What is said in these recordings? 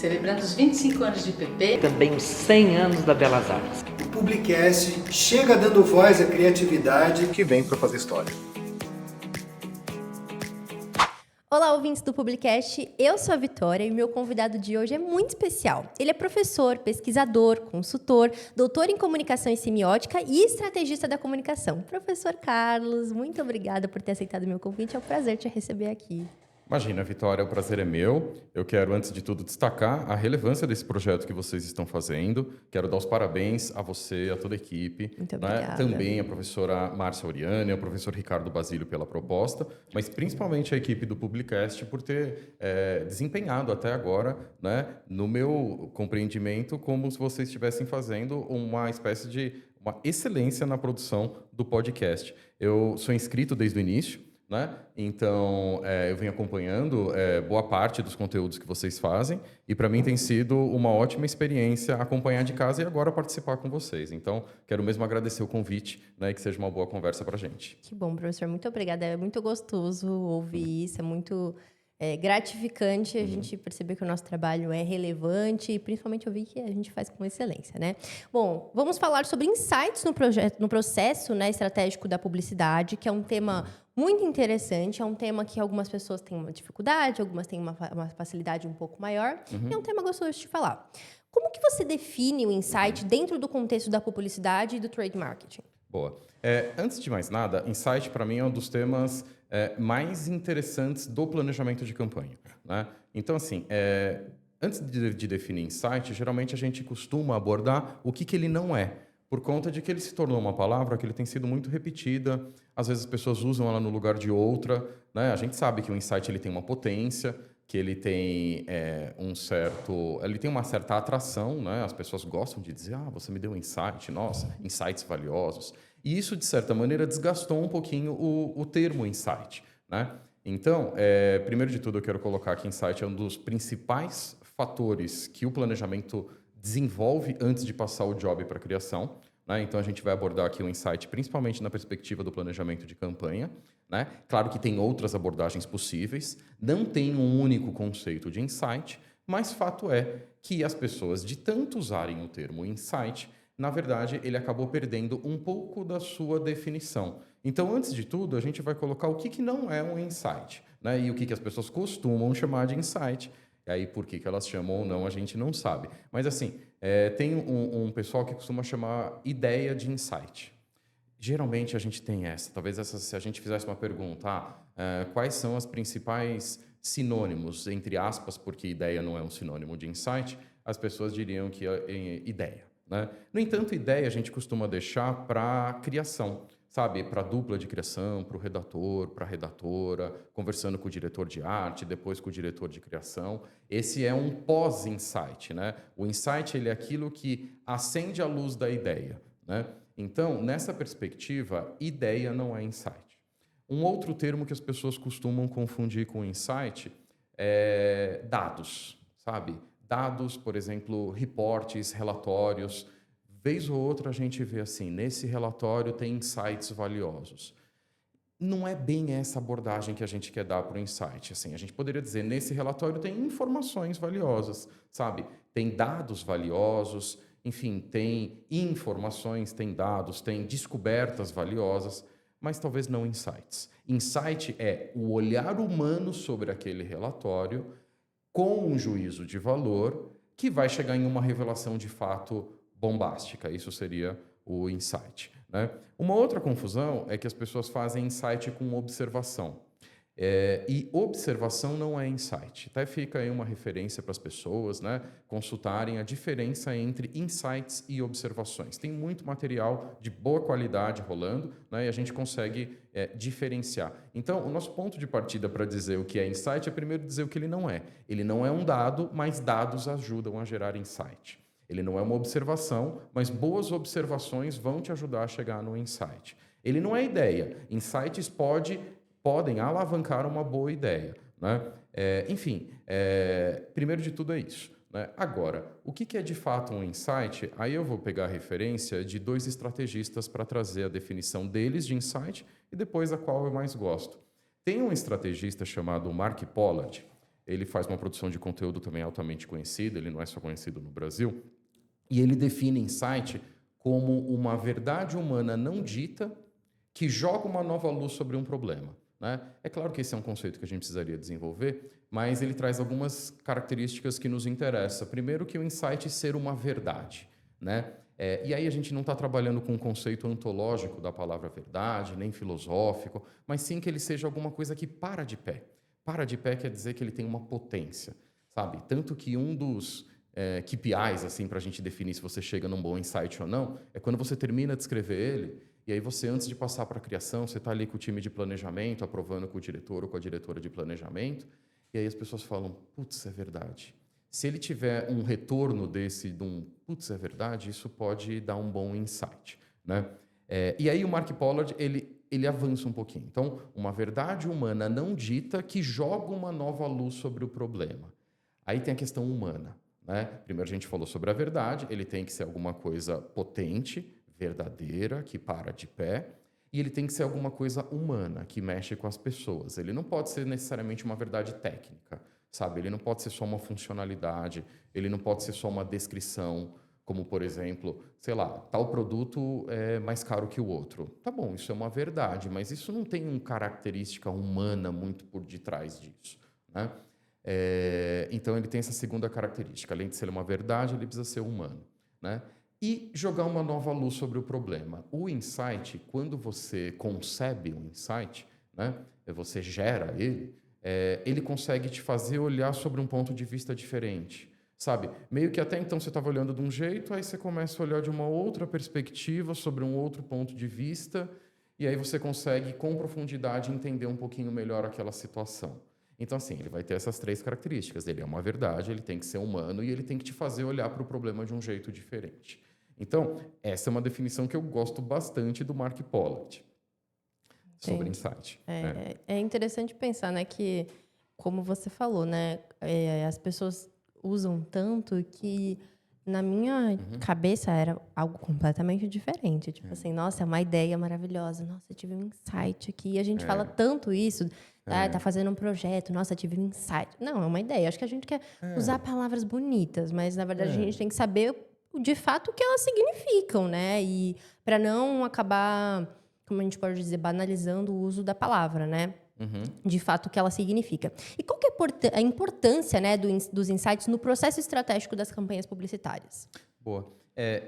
celebrando os 25 anos de PP. Também os 100 anos da Belas Artes. O Publicast chega dando voz à criatividade que vem para fazer história. Olá, ouvintes do Publicast, eu sou a Vitória e o meu convidado de hoje é muito especial. Ele é professor, pesquisador, consultor, doutor em comunicação e semiótica e estrategista da comunicação. Professor Carlos, muito obrigada por ter aceitado o meu convite, é um prazer te receber aqui. Imagina, Vitória, o prazer é meu. Eu quero, antes de tudo, destacar a relevância desse projeto que vocês estão fazendo. Quero dar os parabéns a você, a toda a equipe. Muito obrigada. Também a professora Márcia Oriane, ao professor Ricardo Basílio pela proposta, mas principalmente a equipe do Publicast por ter desempenhado até agora, né, no meu compreendimento, como se vocês estivessem fazendo uma espécie de uma excelência na produção do podcast. Eu sou inscrito desde o início, né? Então, eu venho acompanhando boa parte dos conteúdos que vocês fazem e para mim tem sido uma ótima experiência acompanhar de casa e agora participar com vocês. Então, quero mesmo agradecer o convite, né, e que seja uma boa conversa para a gente. Que bom, professor, muito obrigada. É muito gostoso ouvir isso, é muito gratificante a gente perceber que o nosso trabalho é relevante e principalmente ouvir que a gente faz com excelência, né? Bom, vamos falar sobre insights no processo, né, estratégico da publicidade, que é um tema muito interessante, é um tema que algumas pessoas têm uma dificuldade, algumas têm uma facilidade um pouco maior, e é um tema gostoso de falar. Como que você define o insight dentro do contexto da publicidade e do trade marketing? Boa. Antes de mais nada, insight para mim é um dos temas mais interessantes do planejamento de campanha, né? Então, assim, antes de definir insight, geralmente a gente costuma abordar o que ele não é, por conta de que ele se tornou uma palavra que ele tem sido muito repetida, às vezes as pessoas usam ela no lugar de outra, né? A gente sabe que o insight ele tem uma potência, que ele tem ele tem uma certa atração, né? As pessoas gostam de dizer, você me deu um insight, nossa, insights valiosos. E isso, de certa maneira, desgastou um pouquinho o termo insight, né? Então, primeiro de tudo, eu quero colocar que insight é um dos principais fatores que o planejamento desenvolve antes de passar o job para a criação, né? Então, a gente vai abordar aqui o insight principalmente na perspectiva do planejamento de campanha, né? Claro que tem outras abordagens possíveis, não tem um único conceito de insight, mas fato é que as pessoas, de tanto usarem o termo insight, na verdade, ele acabou perdendo um pouco da sua definição. Então, antes de tudo, a gente vai colocar o que não é um insight, né? E o que as pessoas costumam chamar de insight. E aí, por que elas chamam ou não, a gente não sabe. Mas, assim, tem um pessoal que costuma chamar ideia de insight. Geralmente, a gente tem talvez se a gente fizesse uma pergunta, quais são os principais sinônimos, entre aspas, porque ideia não é um sinônimo de insight, as pessoas diriam que é ideia, né? No entanto, ideia a gente costuma deixar para criação, sabe? Para a dupla de criação, para o redator, para a redatora, conversando com o diretor de arte, depois com o diretor de criação. Esse é um pós-insight, né? O insight ele é aquilo que acende a luz da ideia, né? Então, nessa perspectiva, ideia não é insight. Um outro termo que as pessoas costumam confundir com insight é dados, sabe? Dados, por exemplo, reportes, relatórios. Vez ou outra a gente vê assim, nesse relatório tem insights valiosos. Não é bem essa abordagem que a gente quer dar para o insight. Assim, a gente poderia dizer, nesse relatório tem informações valiosas, sabe? Tem dados valiosos, enfim, tem informações, tem dados, tem descobertas valiosas, mas talvez não insights. Insight é o olhar humano sobre aquele relatório com um juízo de valor que vai chegar em uma revelação de fato bombástica. Isso seria o insight, né? Uma outra confusão é que as pessoas fazem insight com observação. E observação não é insight. Até fica aí uma referência para as pessoas, né, consultarem a diferença entre insights e observações. Tem muito material de boa qualidade rolando, né, e a gente consegue diferenciar. Então, o nosso ponto de partida para dizer o que é insight é primeiro dizer o que ele não é. Ele não é um dado, mas dados ajudam a gerar insight. Ele não é uma observação, mas boas observações vão te ajudar a chegar no insight. Ele não é ideia. Insights podem alavancar uma boa ideia, né? Primeiro de tudo é isso, né? Agora, o que é de fato um insight? Aí eu vou pegar a referência de dois estrategistas para trazer a definição deles de insight e depois a qual eu mais gosto. Tem um estrategista chamado Mark Pollard. ele faz uma produção de conteúdo também altamente conhecida, ele não é só conhecido no Brasil, e ele define insight como uma verdade humana não dita que joga uma nova luz sobre um problema, né? É claro que esse é um conceito que a gente precisaria desenvolver, mas ele traz algumas características que nos interessam. Primeiro, que o insight ser uma verdade, né? E aí a gente não está trabalhando com um conceito ontológico da palavra verdade, nem filosófico, mas sim que ele seja alguma coisa que para de pé. Para de pé quer dizer que ele tem uma potência, sabe? Tanto que um dos KPIs, assim, para a gente definir se você chega num bom insight ou não, é quando você termina de escrever ele, e aí você, antes de passar para a criação, você está ali com o time de planejamento, aprovando com o diretor ou com a diretora de planejamento, e aí as pessoas falam, putz, é verdade. Se ele tiver um retorno desse, de um putz, é verdade, isso pode dar um bom insight, né? E aí o Mark Pollard, ele avança um pouquinho. Então, uma verdade humana não dita que joga uma nova luz sobre o problema. Aí tem a questão humana, né? Primeiro a gente falou sobre a verdade, ele tem que ser alguma coisa potente, verdadeira, que para de pé, e ele tem que ser alguma coisa humana, que mexe com as pessoas. Ele não pode ser necessariamente uma verdade técnica, sabe? Ele não pode ser só uma funcionalidade, ele não pode ser só uma descrição, como, por exemplo, sei lá, tal produto é mais caro que o outro. Tá bom, isso é uma verdade, mas isso não tem uma característica humana muito por detrás disso, né? Então, ele tem essa segunda característica. Além de ser uma verdade, ele precisa ser humano, né? E jogar uma nova luz sobre o problema. O insight, quando você concebe um insight, né, você gera ele consegue te fazer olhar sobre um ponto de vista diferente, sabe? Meio que até então você estava olhando de um jeito, aí você começa a olhar de uma outra perspectiva, sobre um outro ponto de vista, e aí você consegue, com profundidade, entender um pouquinho melhor aquela situação. Então, assim, ele vai ter essas 3 características. Ele é uma verdade, ele tem que ser humano e ele tem que te fazer olhar para o problema de um jeito diferente. Então, essa é uma definição que eu gosto bastante do Mark Pollard sobre insight. É interessante pensar, né, que, como você falou, né, as pessoas usam tanto que na minha cabeça era algo completamente diferente. Tipo assim, nossa, é uma ideia maravilhosa. Nossa, eu tive um insight aqui. E a gente fala tanto isso. Tá fazendo um projeto. Nossa, eu tive um insight. Não, é uma ideia. Acho que a gente quer usar palavras bonitas, mas, na verdade, a gente tem que saber, de fato, o que elas significam, né? E para não acabar, como a gente pode dizer, banalizando o uso da palavra, né? De fato, o que ela significa. E qual que é a importância, né, dos insights no processo estratégico das campanhas publicitárias? Boa.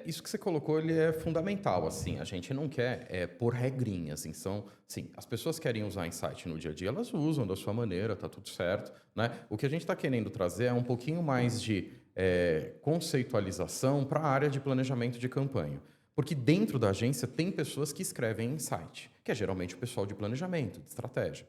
Isso que você colocou, ele é fundamental, assim. A gente não quer pôr regrinhas. Então, sim, as pessoas querem usar insight no dia a dia, elas usam da sua maneira, tá tudo certo, né? O que a gente está querendo trazer é um pouquinho mais de conceitualização para a área de planejamento de campanha. Porque dentro da agência tem pessoas que escrevem insight, que é geralmente o pessoal de planejamento, de estratégia,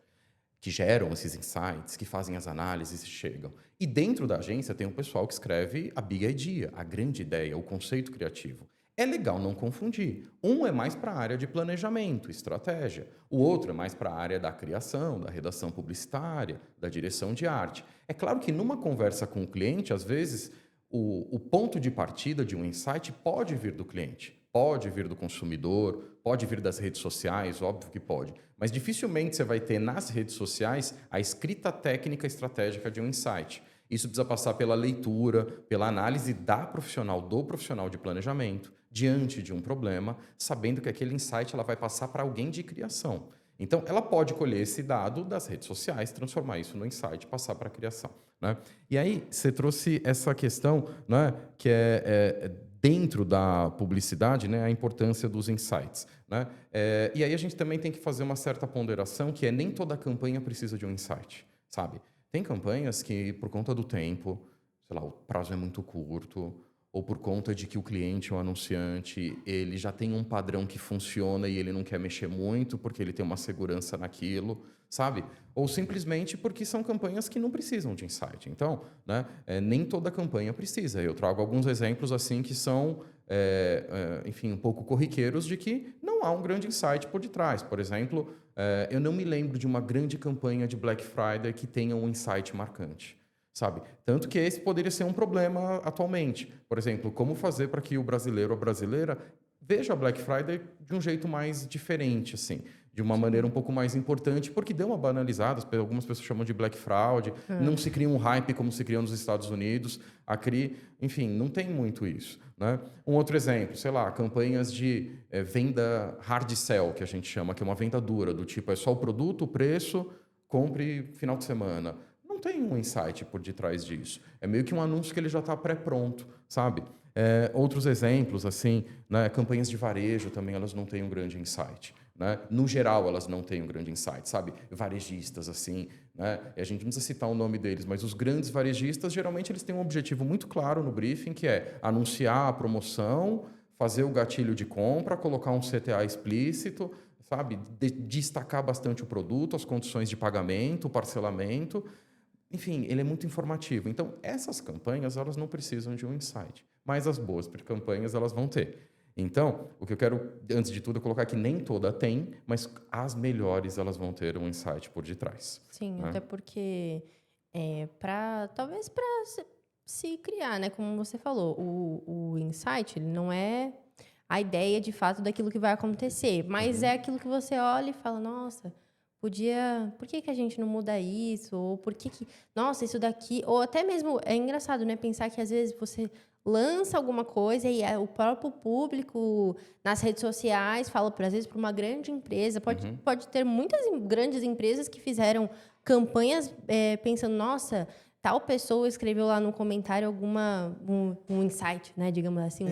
que geram esses insights, que fazem as análises e chegam. E dentro da agência tem um pessoal que escreve a big idea, a grande ideia, o conceito criativo. É legal não confundir. Um é mais para a área de planejamento, estratégia. O outro é mais para a área da criação, da redação publicitária, da direção de arte. É claro que numa conversa com o cliente, às vezes, o ponto de partida de um insight pode vir do cliente, pode vir do consumidor, pode vir das redes sociais, óbvio que pode. Mas dificilmente você vai ter nas redes sociais a escrita técnica estratégica de um insight. Isso precisa passar pela leitura, pela análise do profissional de planejamento, diante de um problema, sabendo que aquele insight ela vai passar para alguém de criação. Então, ela pode colher esse dado das redes sociais, transformar isso no insight e passar para a criação, né? E aí, você trouxe essa questão, né, que é dentro da publicidade, né, a importância dos insights, né? E aí a gente também tem que fazer uma certa ponderação, que nem toda campanha precisa de um insight, sabe? Tem campanhas que, por conta do tempo, sei lá, o prazo é muito curto, ou por conta de que o cliente, o anunciante, ele já tem um padrão que funciona e ele não quer mexer muito porque ele tem uma segurança naquilo, sabe? Ou simplesmente porque são campanhas que não precisam de insight. Então, né, nem toda campanha precisa. Eu trago alguns exemplos assim que são, enfim, um pouco corriqueiros de que não há um grande insight por detrás. Por exemplo, eu não me lembro de uma grande campanha de Black Friday que tenha um insight marcante, sabe? Tanto que esse poderia ser um problema atualmente. Por exemplo, como fazer para que o brasileiro ou a brasileira veja a Black Friday de um jeito mais diferente, assim, de uma maneira um pouco mais importante, porque deu uma banalizada, algumas pessoas chamam de black fraud, não se cria um hype como se criou nos Estados Unidos, enfim, não tem muito isso, né? Um outro exemplo, sei lá, campanhas de venda hard sell, que a gente chama, que é uma venda dura, do tipo, é só o produto, o preço, compre final de semana. Não tem um insight por detrás disso. É meio que um anúncio que ele já está pré-pronto, sabe? Outros exemplos, assim, né, campanhas de varejo também, elas não têm um grande insight. Né? No geral, elas não têm um grande insight, sabe? Varejistas, assim, né? A gente não precisa citar o nome deles, mas os grandes varejistas, geralmente, eles têm um objetivo muito claro no briefing, que é anunciar a promoção, fazer o gatilho de compra, colocar um CTA explícito, sabe? Destacar bastante o produto, as condições de pagamento, o parcelamento. Enfim, ele é muito informativo. Então, essas campanhas, elas não precisam de um insight, mas as boas campanhas, elas vão ter. Então, o que eu quero, antes de tudo, é colocar que nem toda tem, mas as melhores, elas vão ter um insight por detrás. Sim, né? até porque talvez para se criar, né? Como você falou, o insight, ele não é a ideia de fato daquilo que vai acontecer, mas é aquilo que você olha e fala, nossa, por que a gente não muda isso? Ou nossa, isso daqui, ou até mesmo, é engraçado, né? Pensar que às vezes você lança alguma coisa e o próprio público nas redes sociais fala, às vezes, para uma grande empresa. Pode ter muitas grandes empresas que fizeram campanhas pensando, nossa, tal pessoa escreveu lá no comentário um insight, né? Digamos assim,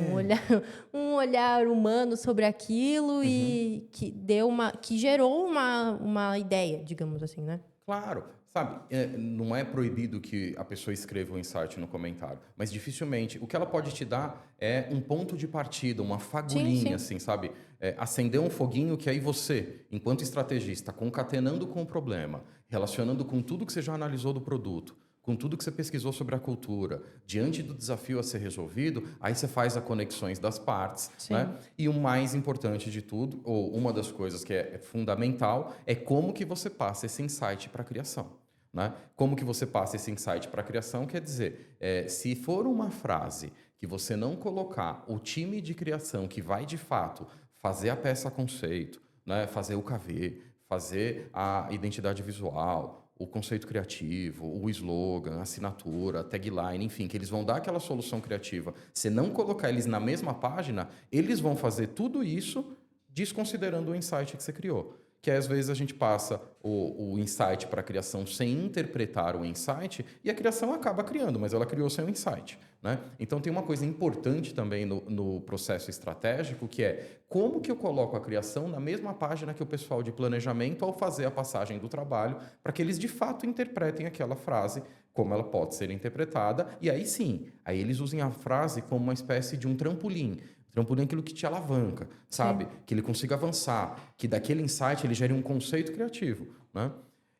um olhar humano sobre aquilo e que gerou uma ideia, digamos assim, né? Claro, sabe, não é proibido que a pessoa escreva um insight no comentário, mas dificilmente. O que ela pode te dar é um ponto de partida, uma fagulhinha, assim, sabe? Acender um foguinho que aí você, enquanto estrategista, concatenando com o problema, relacionando com tudo que você já analisou do produto, com tudo que você pesquisou sobre a cultura, diante do desafio a ser resolvido, aí você faz as conexões das partes, né? E o mais importante de tudo, ou uma das coisas que é fundamental, é como que você passa esse insight para a criação, né? Como que você passa esse insight para a criação, quer dizer, se for uma frase que você não colocar o time de criação que vai, de fato, fazer a peça conceito, né? Fazer o KV, fazer a identidade visual, o conceito criativo, o slogan, a assinatura, a tagline, enfim, que eles vão dar aquela solução criativa. Se não colocar eles na mesma página, eles vão fazer tudo isso desconsiderando o insight que você criou. Que às vezes a gente passa o insight para a criação sem interpretar o insight e a criação acaba criando, mas ela criou sem o insight, né? Então tem uma coisa importante também no processo estratégico, que é como que eu coloco a criação na mesma página que o pessoal de planejamento ao fazer a passagem do trabalho, para que eles de fato interpretem aquela frase como ela pode ser interpretada, e aí sim, aí eles usem a frase como uma espécie de um trampolim. Trampolim é aquilo que te alavanca, sabe? Que ele consiga avançar, que daquele insight ele gere um conceito criativo, né?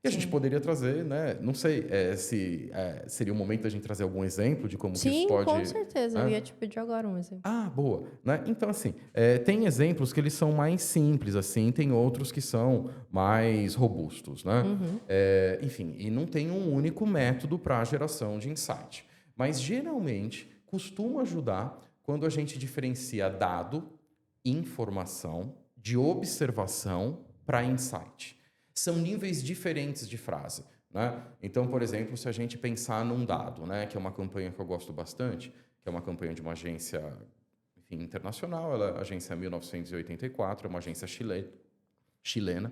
E a gente poderia trazer, né? Não sei se seria o momento da gente trazer algum exemplo de como que isso pode... Sim, com certeza. Eu ia te pedir agora um exemplo. Ah, boa. Né? Então, assim, tem exemplos que eles são mais simples, assim, tem outros que são mais robustos, né? Enfim, e não tem um único método para a geração de insight. Mas, geralmente, costuma ajudar quando a gente diferencia dado, informação, de observação para insight. São níveis diferentes de frase, né? Então, por exemplo, se a gente pensar num dado, né, que é uma campanha que eu gosto bastante, que é uma campanha de uma agência, enfim, internacional, ela é a agência 1984, é uma agência chilena,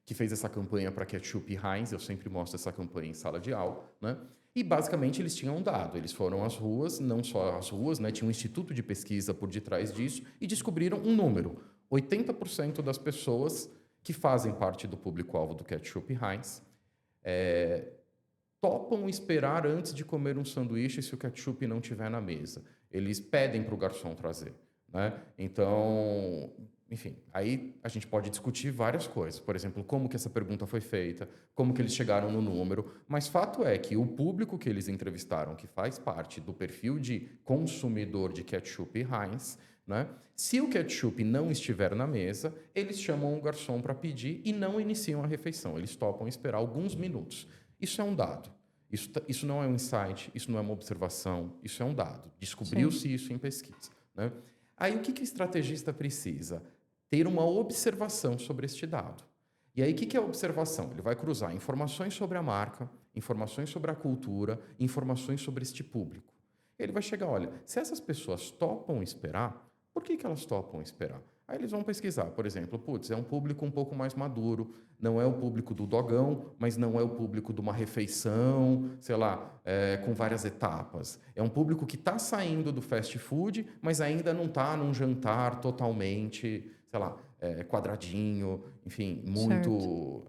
que fez essa campanha para Ketchup e Heinz. Eu sempre mostro essa campanha em sala de aula, né? E, basicamente, eles tinham um dado. Eles foram às ruas, não só às ruas, né? Tinha um instituto de pesquisa por detrás disso e descobriram um número. 80% das pessoas que fazem parte do público-alvo do Ketchup e Heinz topam esperar antes de comer um sanduíche se o ketchup não estiver na mesa. Eles pedem para o garçom trazer, né? Então... Enfim, aí a gente pode discutir várias coisas. Por exemplo, como que essa pergunta foi feita, como que eles chegaram no número. Mas fato é que o público que eles entrevistaram, que faz parte do perfil de consumidor de ketchup e Heinz, né? Se o ketchup não estiver na mesa, eles chamam o garçom para pedir e não iniciam a refeição. Eles topam esperar alguns minutos. Isso é um dado. Isso não é um insight, isso não é uma observação, isso é um dado. Descobriu-se isso em pesquisa, né? Aí o que o estrategista precisa? Ter uma observação sobre este dado. E aí, o que é a observação? Ele vai cruzar informações sobre a marca, informações sobre a cultura, informações sobre este público. Ele vai chegar, olha, se essas pessoas topam esperar, por que elas topam esperar? Aí eles vão pesquisar, por exemplo, putz, é um público um pouco mais maduro, não é o público do dogão, mas não é o público de uma refeição, sei lá, com várias etapas. É um público que está saindo do fast food, mas ainda não está num jantar totalmente, sei lá, quadradinho, enfim, muito...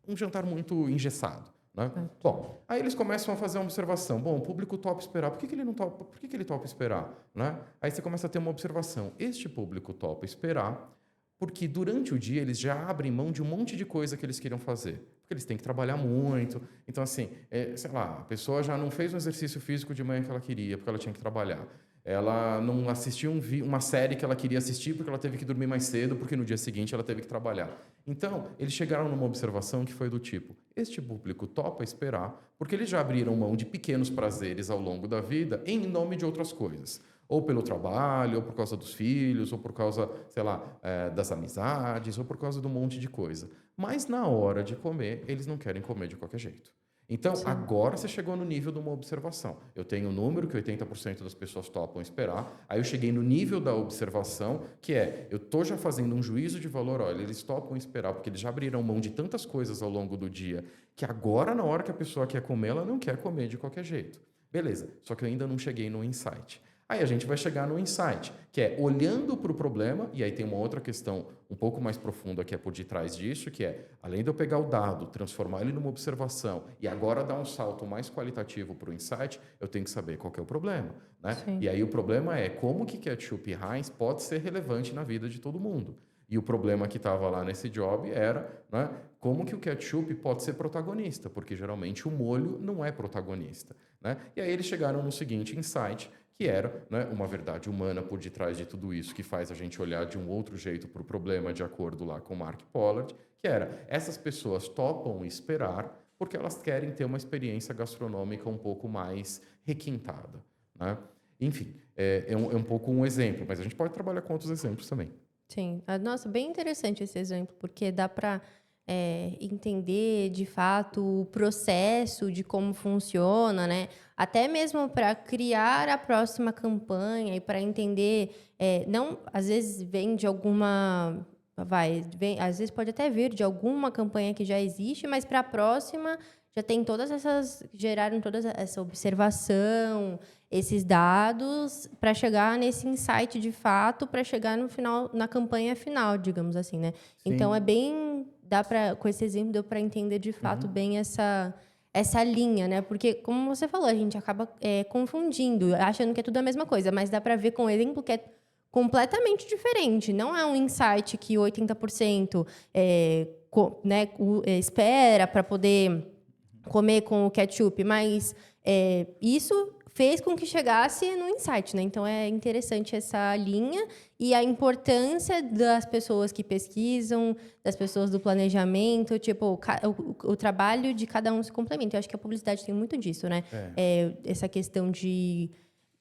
um jantar muito engessado. Né? Bom, aí eles começam a fazer uma observação. Bom, o público topa esperar. Por que ele não topa? Por que ele topa esperar? Né? Aí você começa a ter uma observação. Este público topa esperar porque durante o dia eles já abrem mão de um monte de coisa que eles queriam fazer. Porque eles têm que trabalhar muito. Então, assim, sei lá, a pessoa já não fez um exercício físico de manhã que ela queria, porque ela tinha que trabalhar. Ela não assistiu uma série que ela queria assistir porque ela teve que dormir mais cedo, porque no dia seguinte ela teve que trabalhar. Então, eles chegaram numa observação que foi do tipo, este público topa esperar porque eles já abriram mão de pequenos prazeres ao longo da vida em nome de outras coisas. Ou pelo trabalho, ou por causa dos filhos, ou por causa, sei lá, das amizades, ou por causa de um monte de coisa. Mas na hora de comer, eles não querem comer de qualquer jeito. Então, agora você chegou no nível de uma observação. Eu tenho um número que 80% das pessoas topam esperar. Aí eu cheguei no nível da observação, que eu estou já fazendo um juízo de valor. Olha, eles topam esperar, porque eles já abriram mão de tantas coisas ao longo do dia, que agora, na hora que a pessoa quer comer, ela não quer comer de qualquer jeito. Beleza, só que eu ainda não cheguei no insight. Aí a gente vai chegar no insight, que é olhando para o problema, e aí tem uma outra questão um pouco mais profunda que é por detrás disso, que além de eu pegar o dado, transformar ele numa observação e agora dar um salto mais qualitativo para o insight, eu tenho que saber qual que é o problema. Né? E aí o problema é como que ketchup e Heinz pode ser relevante na vida de todo mundo. E o problema que estava lá nesse job era, né, como que o ketchup pode ser protagonista, porque geralmente o molho não é protagonista. Né? E aí eles chegaram no seguinte insight, que era, né, uma verdade humana por detrás de tudo isso, que faz a gente olhar de um outro jeito para o problema, de acordo lá com Mark Pollard, que era, essas pessoas topam esperar porque elas querem ter uma experiência gastronômica um pouco mais requintada. Né? Enfim, é um pouco um exemplo, mas a gente pode trabalhar com outros exemplos também. Sim. Nossa, bem interessante esse exemplo, porque dá para entender, de fato, o processo de como funciona, né? Até mesmo para criar a próxima campanha e para entender, não, às vezes vem de alguma... às vezes pode até vir de alguma campanha que já existe, mas para a próxima já tem geraram toda essa observação, esses dados para chegar nesse insight de fato, para chegar no final, na campanha final, digamos assim, né? Sim. Então com esse exemplo deu para entender de fato bem essa linha, né? Porque, como você falou, a gente acaba confundindo, achando que é tudo a mesma coisa, mas dá para ver com o exemplo que é completamente diferente. Não é um insight que 80% espera para poder comer com o ketchup, mas isso fez com que chegasse no insight, né? Então, é interessante essa linha e a importância das pessoas que pesquisam, das pessoas do planejamento, tipo, o trabalho de cada um se complementa. Eu acho que a publicidade tem muito disso, né? Essa questão de...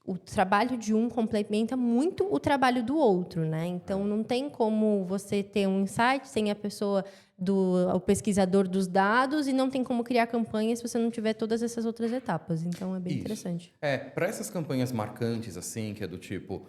O trabalho de um complementa muito o trabalho do outro, né? Então, não tem como você ter um insight sem a pessoa... o pesquisador dos dados e não tem como criar campanhas se você não tiver todas essas outras etapas. Então, é bem interessante. Para essas campanhas marcantes, assim, que é do tipo...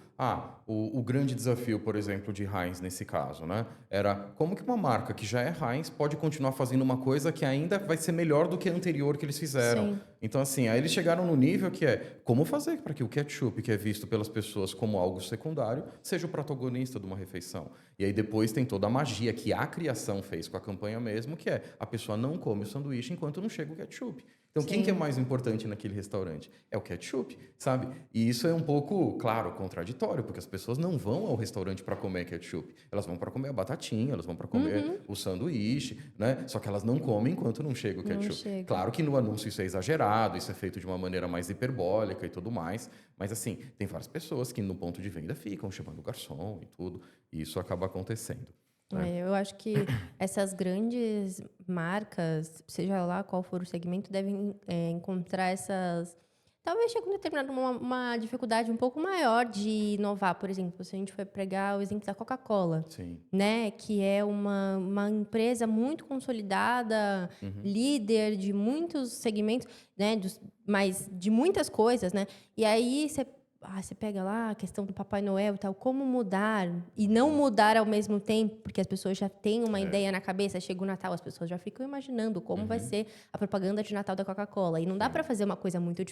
o grande desafio, por exemplo, de Heinz, nesse caso, né? Era como que uma marca que já é Heinz pode continuar fazendo uma coisa que ainda vai ser melhor do que a anterior que eles fizeram. Sim. Então, assim, aí eles chegaram no nível que como fazer para que o ketchup, que é visto pelas pessoas como algo secundário, seja o protagonista de uma refeição. E aí depois tem toda a magia que a criação fez com a campanha mesmo, que a pessoa não come o sanduíche enquanto não chega o ketchup. Então, quem que é mais importante naquele restaurante? É o ketchup, sabe? E isso é um pouco, claro, contraditório, porque as pessoas não vão ao restaurante para comer ketchup. Elas vão para comer a batatinha, elas vão para comer o sanduíche, né? Só que elas não comem enquanto não chega o ketchup. Claro que no anúncio isso é exagerado, isso é feito de uma maneira mais hiperbólica e tudo mais, mas assim, tem várias pessoas que no ponto de venda ficam chamando o garçom e tudo, e isso acaba acontecendo. Eu acho que essas grandes marcas, seja lá qual for o segmento, devem encontrar talvez chegue um determinado uma dificuldade um pouco maior de inovar. Por exemplo, se a gente for pegar o exemplo da Coca-Cola, Sim. né, que é uma empresa muito consolidada, líder de muitos segmentos, né, mas de muitas coisas, né? E aí você pega lá a questão do Papai Noel e tal, como mudar e não mudar ao mesmo tempo, porque as pessoas já têm uma ideia na cabeça, chega o Natal, as pessoas já ficam imaginando como vai ser a propaganda de Natal da Coca-Cola. E não dá para fazer uma coisa muito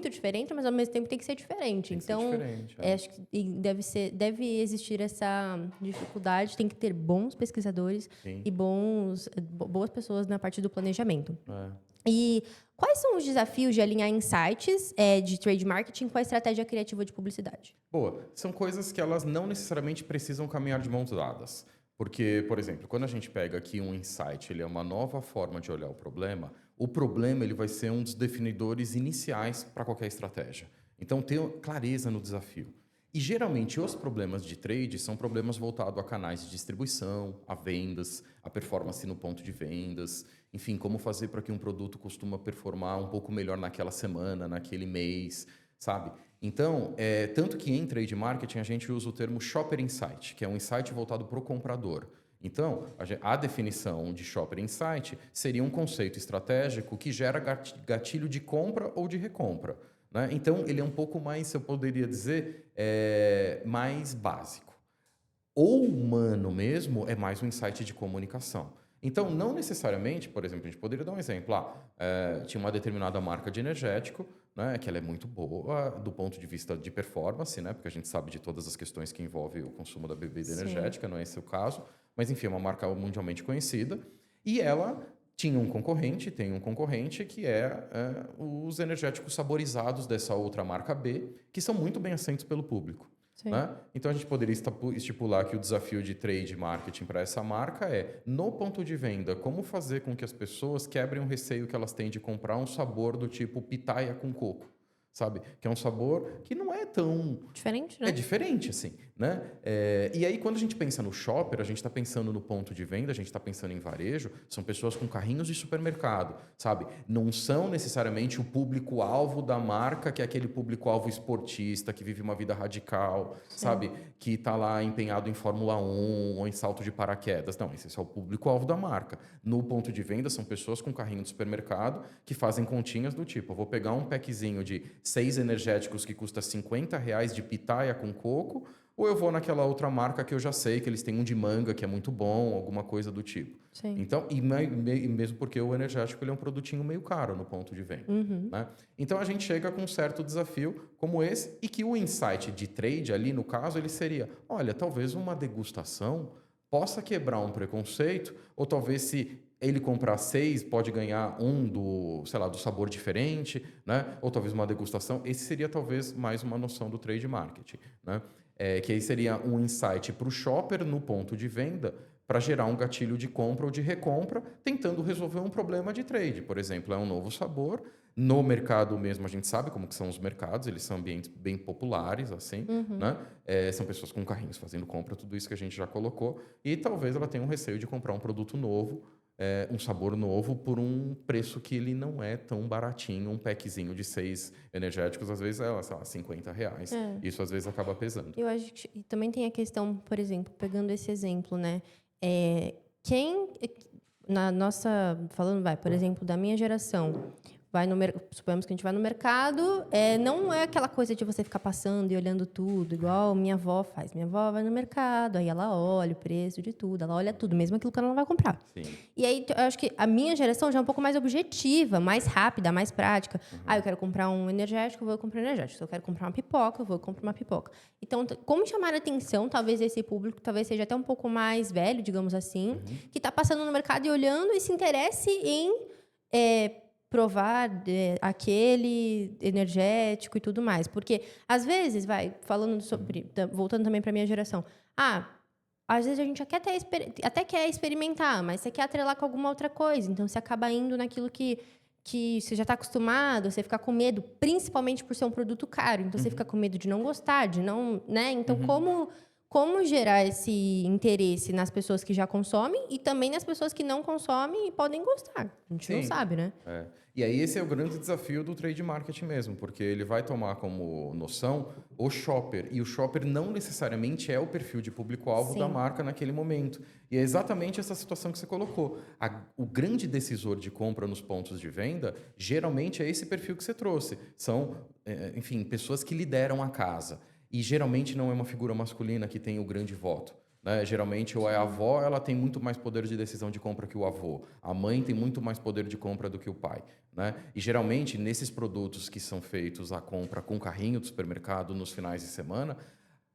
diferente, mas ao mesmo tempo tem que ser diferente. Tem que ser Então, diferente, acho que deve existir essa dificuldade, tem que ter bons pesquisadores Sim. e boas pessoas na parte do planejamento. É. E quais são os desafios de alinhar insights de trade marketing com a estratégia criativa de publicidade? Boa. São coisas que elas não necessariamente precisam caminhar de mãos dadas. Porque, por exemplo, quando a gente pega aqui um insight, ele é uma nova forma de olhar o problema ele vai ser um dos definidores iniciais para qualquer estratégia. Então, ter clareza no desafio. E, geralmente, os problemas de trade são problemas voltados a canais de distribuição, a vendas, a performance no ponto de vendas, enfim, como fazer para que um produto costuma performar um pouco melhor naquela semana, naquele mês, sabe? Então, tanto que em trade marketing a gente usa o termo shopper insight, que é um insight voltado para o comprador. Então, a definição de shopper insight seria um conceito estratégico que gera gatilho de compra ou de recompra. Né? Então, ele é um pouco mais, eu poderia dizer, mais básico. O humano mesmo é mais um insight de comunicação. Então, não necessariamente, por exemplo, a gente poderia dar um exemplo. Tinha uma determinada marca de energético, né, que ela é muito boa do ponto de vista de performance, né, porque a gente sabe de todas as questões que envolvem o consumo da bebida energética, não é esse o caso, mas enfim, é uma marca mundialmente conhecida, e ela tem um concorrente que os energéticos saborizados dessa outra marca B, que são muito bem aceitos pelo público. Né? Então, a gente poderia estipular que o desafio de trade marketing para essa marca no ponto de venda, como fazer com que as pessoas quebrem o receio que elas têm de comprar um sabor do tipo pitaia com coco, sabe? Que é um sabor que não é tão... Diferente, né? É diferente, assim, né? E aí, quando a gente pensa no shopper, a gente está pensando no ponto de venda, a gente está pensando em varejo, são pessoas com carrinhos de supermercado, sabe? Não são necessariamente o público-alvo da marca, que é aquele público-alvo esportista, que vive uma vida radical, sabe? Que está lá empenhado em Fórmula 1 ou em salto de paraquedas. Não, esse é o público-alvo da marca. No ponto de venda, são pessoas com carrinho de supermercado que fazem continhas do tipo, eu vou pegar um packzinho de 6 energéticos que custa R$50 de pitaia com coco, ou eu vou naquela outra marca que eu já sei que eles têm um de manga que é muito bom, alguma coisa do tipo. Sim. Então, e mesmo porque o energético ele é um produtinho meio caro no ponto de venda. Né? Então, a gente chega com um certo desafio como esse, e que o insight de trade ali, no caso, ele seria, olha, talvez uma degustação possa quebrar um preconceito, ou talvez se ele comprar 6, pode ganhar um do sabor diferente, né? Ou talvez uma degustação. Esse seria talvez mais uma noção do trade marketing, né? Que aí seria um insight para o shopper no ponto de venda para gerar um gatilho de compra ou de recompra, tentando resolver um problema de trade. Por exemplo, é um novo sabor. No mercado mesmo, a gente sabe como que são os mercados, eles são ambientes bem populares, assim, né? São pessoas com carrinhos fazendo compra, tudo isso que a gente já colocou. E talvez ela tenha um receio de comprar um produto novo, um sabor novo por um preço que ele não é tão baratinho. Um packzinho de 6 energéticos, às vezes, sei lá, R$50. Isso, às vezes, acaba pesando. Eu acho que e também tem a questão, por exemplo, pegando esse exemplo, né? Na nossa... por exemplo, da minha geração... Suponhamos que a gente vai no mercado, não é aquela coisa de você ficar passando e olhando tudo, igual minha avó faz. Minha avó vai no mercado, aí ela olha o preço de tudo, ela olha tudo, mesmo aquilo que ela não vai comprar. Sim. E aí, eu acho que a minha geração já é um pouco mais objetiva, mais rápida, mais prática. Eu quero comprar um energético, eu vou comprar um energético. Se eu quero comprar uma pipoca, eu vou comprar uma pipoca. Então, como chamar a atenção, talvez, esse público, talvez seja até um pouco mais velho, digamos assim, que está passando no mercado e olhando e se interesse em... provar aquele energético e tudo mais. Porque, às vezes, voltando também para a minha geração, às vezes a gente até quer experimentar, mas você quer atrelar com alguma outra coisa. Então, você acaba indo naquilo que você já está acostumado, você fica com medo, principalmente por ser um produto caro. Então, você fica com medo de não gostar, de não... né? Então, como gerar esse interesse nas pessoas que já consomem e também nas pessoas que não consomem e podem gostar. A gente não Sim. sabe, né? É. E aí esse é o grande desafio do trade marketing mesmo, porque ele vai tomar como noção o shopper, e o shopper não necessariamente é o perfil de público-alvo da Sim. marca naquele momento. E é exatamente essa situação que você colocou. O grande decisor de compra nos pontos de venda, geralmente é esse perfil que você trouxe. São, enfim, pessoas que lideram a casa. E geralmente não é uma figura masculina que tem o grande voto. Né? Geralmente, ou é a avó, ela tem muito mais poder de decisão de compra que o avô. A mãe tem muito mais poder de compra do que o pai. Né? E geralmente, nesses produtos que são feitos à compra com carrinho do supermercado nos finais de semana,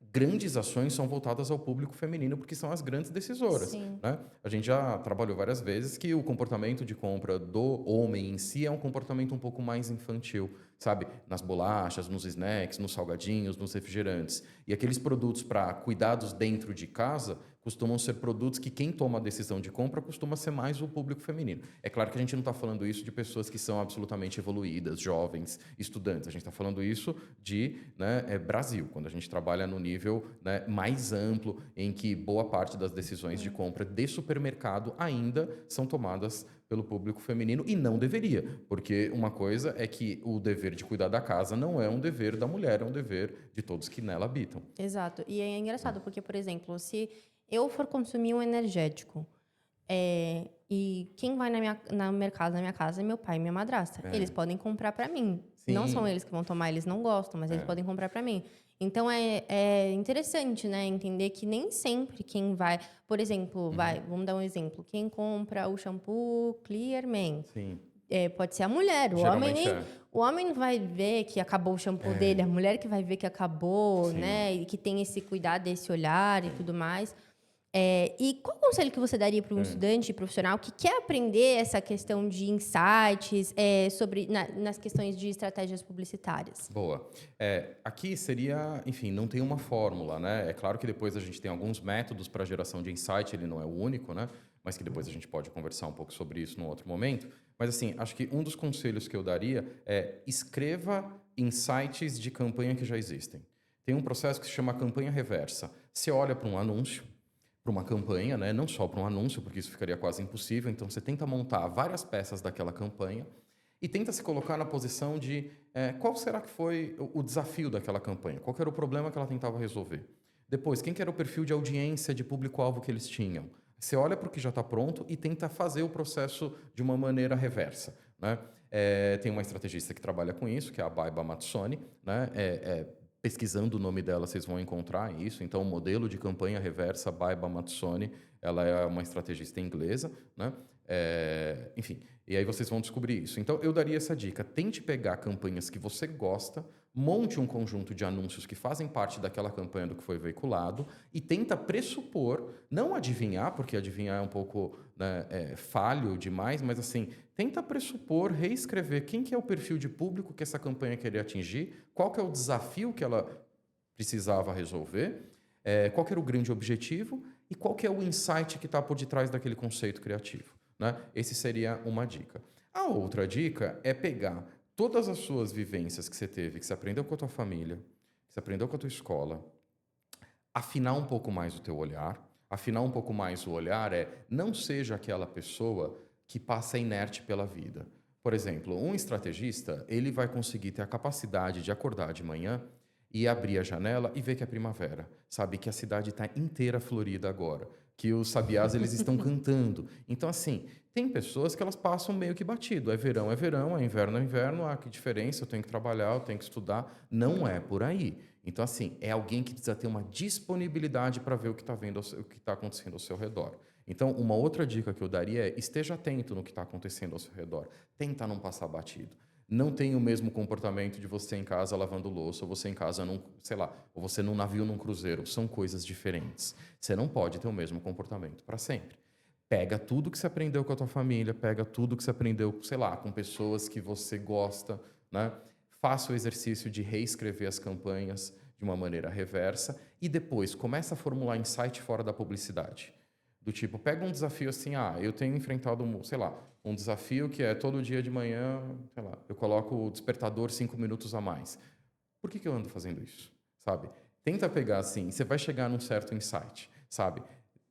grandes ações são voltadas ao público feminino, porque são as grandes decisoras. Sim. Né? A gente já trabalhou várias vezes que o comportamento de compra do homem em si é um comportamento um pouco mais infantil, sabe? Nas bolachas, nos snacks, nos salgadinhos, nos refrigerantes. E aqueles produtos para cuidados dentro de casa costumam ser produtos que quem toma a decisão de compra costuma ser mais o público feminino. É claro que a gente não está falando isso de pessoas que são absolutamente evoluídas, jovens, estudantes. A gente está falando isso de Brasil, quando a gente trabalha no nível mais amplo, em que boa parte das decisões de compra de supermercado ainda são tomadas pelo público feminino, e não deveria, porque uma coisa é que o dever de cuidar da casa não é um dever da mulher, é um dever de todos que nela habitam. Exato. E é engraçado, porque, por exemplo, se eu for consumir um energético, e quem vai no mercado na minha casa é meu pai e minha madrasta. Eles podem comprar para mim. Sim. Não são eles que vão tomar, eles não gostam, mas eles podem comprar para mim. Então, é interessante, né? Entender que nem sempre quem vai... Por exemplo, vamos dar um exemplo. Quem compra o shampoo Clear Man, Sim. pode ser a mulher. Geralmente O homem não vai ver que acabou o shampoo dele. A mulher que vai ver que acabou, Sim. né? E que tem esse cuidado, esse olhar e tudo mais. E qual conselho que você daria para um estudante profissional que quer aprender essa questão de insights nas questões de estratégias publicitárias? Boa. Aqui seria, enfim, não tem uma fórmula, né? É claro que depois a gente tem alguns métodos para geração de insight, ele não é o único, né? Mas que depois a gente pode conversar um pouco sobre isso num outro momento. Mas, assim, acho que um dos conselhos que eu daria é escreva insights de campanha que já existem. Tem um processo que se chama campanha reversa. Você olha para um anúncio, para uma campanha, né? Não só para um anúncio, porque isso ficaria quase impossível. Então, você tenta montar várias peças daquela campanha e tenta se colocar na posição de qual será que foi o desafio daquela campanha, qual era o problema que ela tentava resolver. Depois, quem que era o perfil de audiência, de público-alvo que eles tinham. Você olha para o que já está pronto e tenta fazer o processo de uma maneira reversa. Né? Tem uma estrategista que trabalha com isso, que é a Baiba Matsoni, né? Pesquisando o nome dela, vocês vão encontrar isso. Então, o modelo de campanha reversa Baiba Matsoni, ela é uma estrategista inglesa, né? Enfim, e aí vocês vão descobrir isso. Então, eu daria essa dica. Tente pegar campanhas que você gosta, monte um conjunto de anúncios que fazem parte daquela campanha do que foi veiculado e tenta pressupor, não adivinhar, porque adivinhar é um pouco falho demais, mas assim, tenta pressupor, reescrever quem que é o perfil de público que essa campanha queria atingir, qual que é o desafio que ela precisava resolver, qual que era o grande objetivo e qual que é o insight que está por detrás daquele conceito criativo. Né? Esse seria uma dica. A outra dica é pegar todas as suas vivências que você teve, que você aprendeu com a tua família, que você aprendeu com a tua escola, afinar um pouco mais o teu olhar. Afinar um pouco mais o olhar não seja aquela pessoa que passa inerte pela vida. Por exemplo, um estrategista, ele vai conseguir ter a capacidade de acordar de manhã e abrir a janela e ver que é primavera. Sabe que a cidade está inteira florida agora, que os sabiás eles estão cantando. Então, assim, tem pessoas que elas passam meio que batido. É verão, é inverno, que diferença, eu tenho que trabalhar, eu tenho que estudar. Não é por aí. Então, assim, é alguém que precisa ter uma disponibilidade para ver o que está vendo, o que está acontecendo ao seu redor. Então, uma outra dica que eu daria é esteja atento no que está acontecendo ao seu redor. Tenta não passar batido. Não tem o mesmo comportamento de você em casa lavando louça, ou você em casa, ou você num navio, num cruzeiro. São coisas diferentes. Você não pode ter o mesmo comportamento para sempre. Pega tudo que você aprendeu com a tua família, pega tudo que você aprendeu, com pessoas que você gosta, né? Faça o exercício de reescrever as campanhas de uma maneira reversa e depois começa a formular insight fora da publicidade. Do tipo, pega um desafio assim, eu tenho enfrentado, um desafio que é todo dia de manhã, eu coloco o despertador 5 minutos a mais. Por que eu ando fazendo isso? Sabe? Tenta pegar assim, você vai chegar num certo insight, sabe?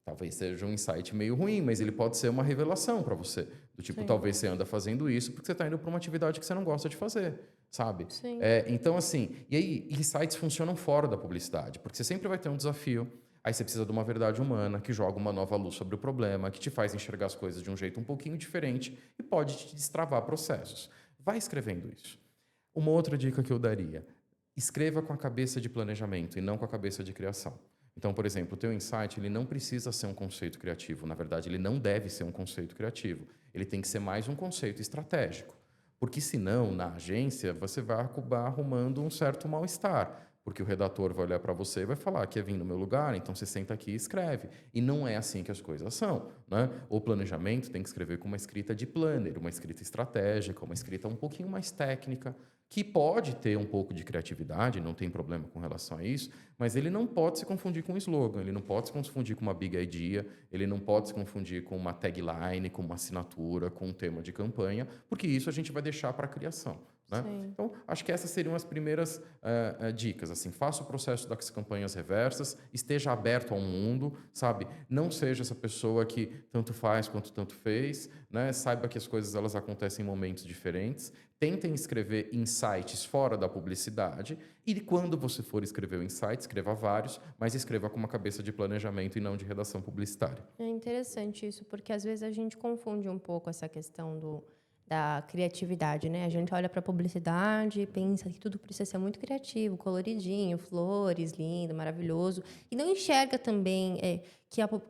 Talvez seja um insight meio ruim, mas ele pode ser uma revelação para você. Do tipo, Sim. talvez você anda fazendo isso porque você está indo para uma atividade que você não gosta de fazer, sabe? Sim. Então, assim, e aí insights funcionam fora da publicidade, porque você sempre vai ter um desafio. Aí você precisa de uma verdade humana que joga uma nova luz sobre o problema, que te faz enxergar as coisas de um jeito um pouquinho diferente e pode te destravar processos. Vai escrevendo isso. Uma outra dica que eu daria: escreva com a cabeça de planejamento e não com a cabeça de criação. Então, por exemplo, o teu insight, ele não precisa ser um conceito criativo. Na verdade, ele não deve ser um conceito criativo. Ele tem que ser mais um conceito estratégico. Porque senão, na agência, você vai acabar arrumando um certo mal-estar. Porque o redator vai olhar para você e vai falar: quer vir no meu lugar? Então você senta aqui e escreve. E não é assim que as coisas são, né? O planejamento tem que escrever com uma escrita de planner, uma escrita estratégica, uma escrita um pouquinho mais técnica, que pode ter um pouco de criatividade, não tem problema com relação a isso, mas ele não pode se confundir com um slogan, ele não pode se confundir com uma big idea, ele não pode se confundir com uma tagline, com uma assinatura, com um tema de campanha, porque isso a gente vai deixar para a criação. Né? Então, acho que essas seriam as primeiras dicas. Assim, faça o processo das campanhas reversas, esteja aberto ao mundo, sabe? Não seja essa pessoa que tanto faz quanto tanto fez, né? Saiba que as coisas elas acontecem em momentos diferentes. Tentem escrever insights fora da publicidade e quando você for escrever o insight, escreva vários, mas escreva com uma cabeça de planejamento e não de redação publicitária. É interessante isso, porque às vezes a gente confunde um pouco essa questão da criatividade, né? A gente olha para a publicidade e pensa que tudo precisa ser muito criativo, coloridinho, flores, lindo, maravilhoso, e não enxerga também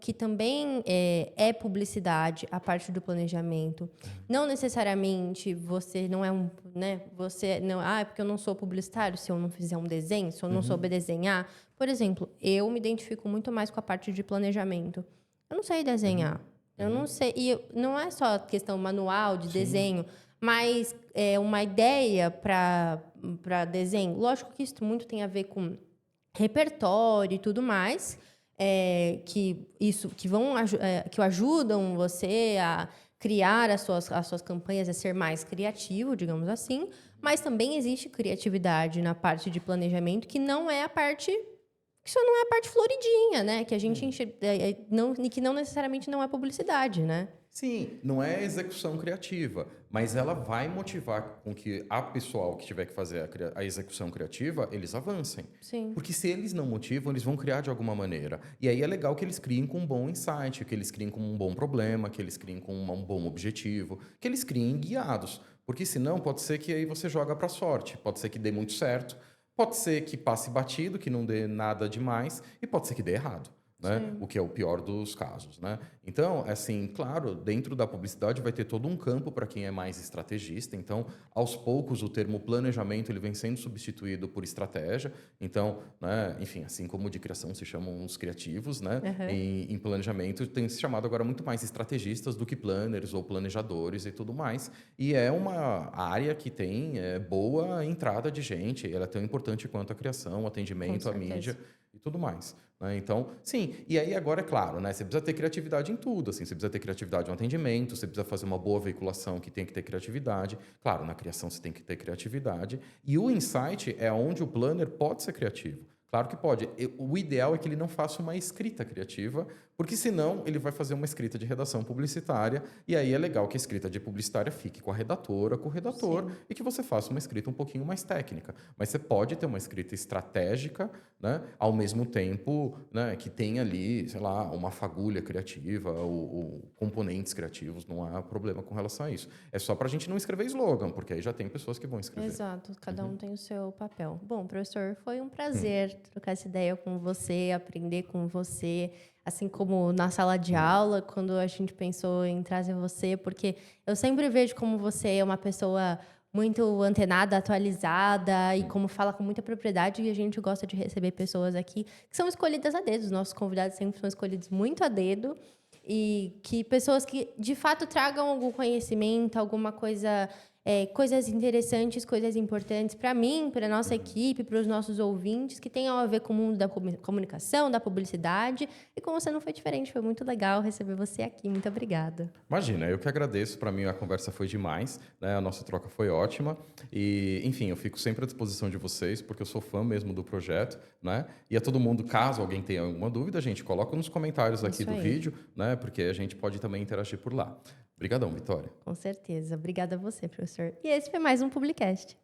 que também é publicidade a parte do planejamento. Não necessariamente você não é né? Você não, é porque eu não sou publicitário, se eu não fizer um desenho, se eu não souber desenhar. Por exemplo, eu me identifico muito mais com a parte de planejamento. Eu não sei desenhar. Eu não sei, e não é só questão manual de desenho, mas uma ideia para desenho. Lógico que isso muito tem a ver com repertório e tudo mais, que ajudam você a criar as suas campanhas, a ser mais criativo, digamos assim. Mas também existe criatividade na parte de planejamento, que não é a parte... que só não é a parte floridinha, né? Que a gente que não necessariamente não é publicidade, né? Sim, não é execução criativa, mas ela vai motivar com que a pessoal que tiver que fazer a execução criativa, eles avancem. Sim. Porque se eles não motivam, eles vão criar de alguma maneira. E aí é legal que eles criem com um bom insight, que eles criem com um bom problema, que eles criem com um bom objetivo, que eles criem guiados. Porque senão pode ser que aí você joga para sorte, pode ser que dê muito certo, pode ser que passe batido, que não dê nada demais, e pode ser que dê errado, né? O que é o pior dos casos, né? Então, assim, claro, dentro da publicidade vai ter todo um campo para quem é mais estrategista. Então, aos poucos, o termo planejamento ele vem sendo substituído por estratégia. Então, né, enfim, assim como de criação se chamam os criativos, né? Em planejamento tem se chamado agora muito mais estrategistas do que planners ou planejadores e tudo mais. E é uma área que tem boa entrada de gente. Ela é tão importante quanto a criação, o atendimento, a mídia e tudo mais. Né? Então, sim. E aí agora, é claro, né? Você precisa ter criatividade em tudo. Assim, você precisa ter criatividade no atendimento, você precisa fazer uma boa veiculação que tem que ter criatividade. Claro, na criação você tem que ter criatividade. E o insight é onde o planner pode ser criativo. Claro que pode. O ideal é que ele não faça uma escrita criativa, porque senão ele vai fazer uma escrita de redação publicitária, e aí é legal que a escrita de publicitária fique com a redatora, com o redator, e que você faça uma escrita um pouquinho mais técnica. Mas você pode ter uma escrita estratégica, né, ao mesmo tempo, né, que tenha ali, sei lá, uma fagulha criativa ou componentes criativos, não há problema com relação a isso. É só para a gente não escrever slogan, porque aí já tem pessoas que vão escrever. Exato, cada um tem o seu papel. Bom, professor, foi um prazer trocar essa ideia com você, aprender com você, assim como na sala de aula, quando a gente pensou em trazer você, porque eu sempre vejo como você é uma pessoa muito antenada, atualizada e como fala com muita propriedade, e a gente gosta de receber pessoas aqui que são escolhidas a dedo. Os nossos convidados sempre são escolhidos muito a dedo e que pessoas que de fato tragam algum conhecimento, alguma coisa coisas interessantes, coisas importantes para mim, para nossa equipe, para os nossos ouvintes, que tenham a ver com o mundo da comunicação, da publicidade. E com você não foi diferente, foi muito legal receber você aqui. Muito obrigada. Imagina, eu que agradeço. Para mim, a conversa foi demais, né? A nossa troca foi ótima. E, enfim, eu fico sempre à disposição de vocês, porque eu sou fã mesmo do projeto, né? E a todo mundo, caso alguém tenha alguma dúvida, gente, coloca nos comentários aqui Isso do aí. vídeo, né? Porque a gente pode também interagir por lá. Obrigadão, Vitória. Com certeza. Obrigada a você, professor. E esse foi mais um Publicast.